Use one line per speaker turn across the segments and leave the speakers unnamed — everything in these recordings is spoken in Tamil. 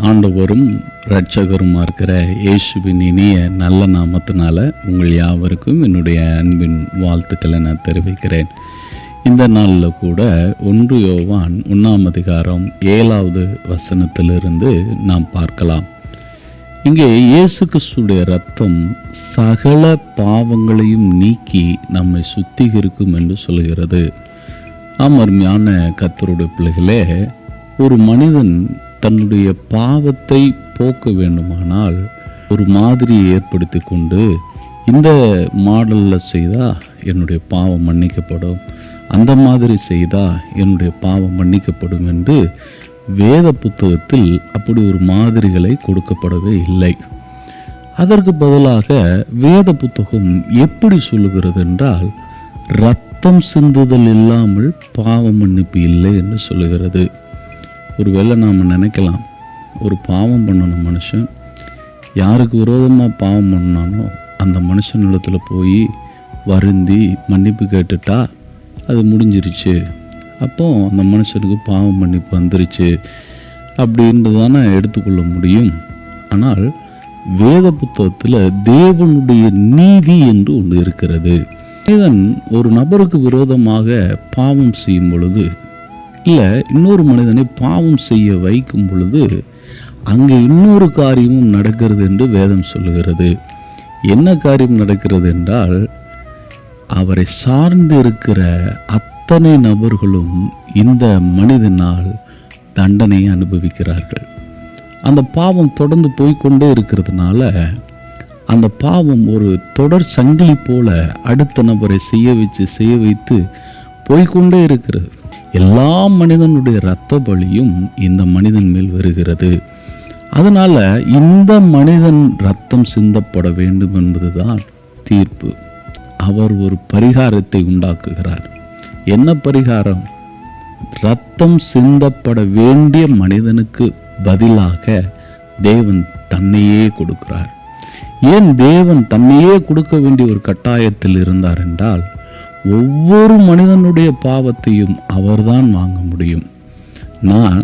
ஆண்டவரும் இரட்சகருமா இருக்கிற இயேசுவின் இனிய நல்ல நாமத்தினால உங்கள் யாவருக்கும் என்னுடைய அன்பின் வாழ்த்துக்களை நான் தெரிவிக்கிறேன். இந்த நாளில் கூட 1 யோவான் 1 வசனத்திலிருந்து நாம் பார்க்கலாம். இங்கே இயேசு கிறிஸ்துடைய இரத்தம் சகல பாவங்களையும் நீக்கி நம்மை சுத்திகரிக்கும் என்று சொல்கிறது. அருமையான கர்த்தருடைய பிள்ளைகளே, ஒரு மனிதன் தன்னுடைய பாவத்தை போக்க வேண்டுமானால் ஒரு மாதிரியை ஏற்படுத்தி கொண்டு இந்த மாடலில் செய்தால் என்னுடைய பாவம் மன்னிக்கப்படும், அந்த மாதிரி செய்தால் என்னுடைய பாவம் மன்னிக்கப்படும் என்று வேத புத்தகத்தில் அப்படி ஒரு மாதிரிகளை கொடுக்கப்படவே இல்லை. அதற்கு பதிலாக வேத புத்தகம் எப்படி சொல்லுகிறது என்றால், இரத்தம் சிந்துதல் இல்லாமல் பாவ மன்னிப்பு இல்லை என்று சொல்லுகிறது. ஒருவேளை நாம் நினைக்கலாம், ஒரு பாவம் பண்ணன மனுஷன் யாருக்கு விரோதமாக பாவம் பண்ணானோ அந்த மனுஷனிடத்தில் போய் வருந்தி மன்னிப்பு கேட்டுட்டா அது முடிஞ்சிருச்சு, அப்போ அந்த மனுஷனுக்கு பாவம் மன்னிப்பு வந்துருச்சு அப்படின்ட்டு தானே எடுத்துக்கொள்ள முடியும். ஆனால் வேத புத்தகத்தில் தேவனுடைய நீதி என்று ஒன்று இருக்கிறது. மனிதன் ஒரு நபருக்கு விரோதமாக பாவம் செய்யும் பொழுது, இல்லை இன்னொரு மனிதனை பாவம் செய்ய வைக்கும் பொழுது அங்கே இன்னொரு காரியமும் நடக்கிறது என்று வேதம் சொல்லுகிறது. என்ன காரியம் நடக்கிறது என்றால், அவரை சார்ந்து இருக்கிற அத்தனை நபர்களும் இந்த மனிதனால் தண்டனையை அனுபவிக்கிறார்கள். அந்த பாவம் தொடர்ந்து போய்கொண்டே இருக்கிறதுனால அந்த பாவம் ஒரு தொடர் சங்கிலி போல அடுத்த நபரை செய்ய வைத்து போய்கொண்டே இருக்கிறது. எல்லா மனிதனுடைய இரத்த பலியும் இந்த மனிதன் மேல் வருகிறது. அதனால இந்த மனிதன் இரத்தம் சிந்தப்பட வேண்டும் என்பதுதான் தீர்ப்பு. அவர் ஒரு பரிகாரத்தை உண்டாக்குகிறார். என்ன பரிகாரம்? இரத்தம் சிந்தப்பட வேண்டிய மனிதனுக்கு பதிலாக தேவன் தன்னையே கொடுக்கிறார். ஏன் தேவன் தன்னையே கொடுக்க வேண்டிய ஒரு கட்டாயத்தில் இருந்தார் என்றால், ஒவ்வொரு மனிதனுடைய பாவத்தையும் அவர்தான் வாங்க முடியும். நான்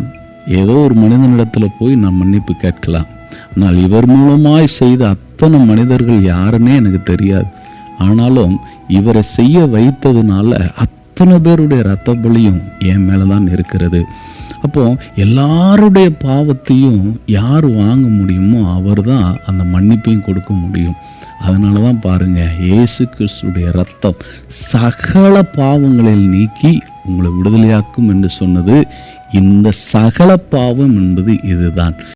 ஏதோ ஒரு மனிதனிடத்தில் போய் நான் மன்னிப்பு கேட்கலாம், ஆனால் இவர் மூலமாய் செய்த அத்தனை மனிதர்கள் யாருன்னே எனக்கு தெரியாது. ஆனாலும் இவரை செய்ய வைத்ததுனால அத்தனை பேருடைய இரத்த பலியும் என் மேலே தான் இருக்கிறது. அப்போ எல்லாருடைய பாவத்தையும் யார் வாங்க முடியுமோ அவர் தான் அந்த மன்னிப்பையும் கொடுக்க முடியும். அதனால தான் பாருங்க, இயேசு கிறிஸ்துடைய இரத்தம் சகல பாவங்களில் நீக்கி உங்களை விடுதலையாக்கும் என்று சொன்னது. இந்த சகல பாவம் என்பது இதுதான்.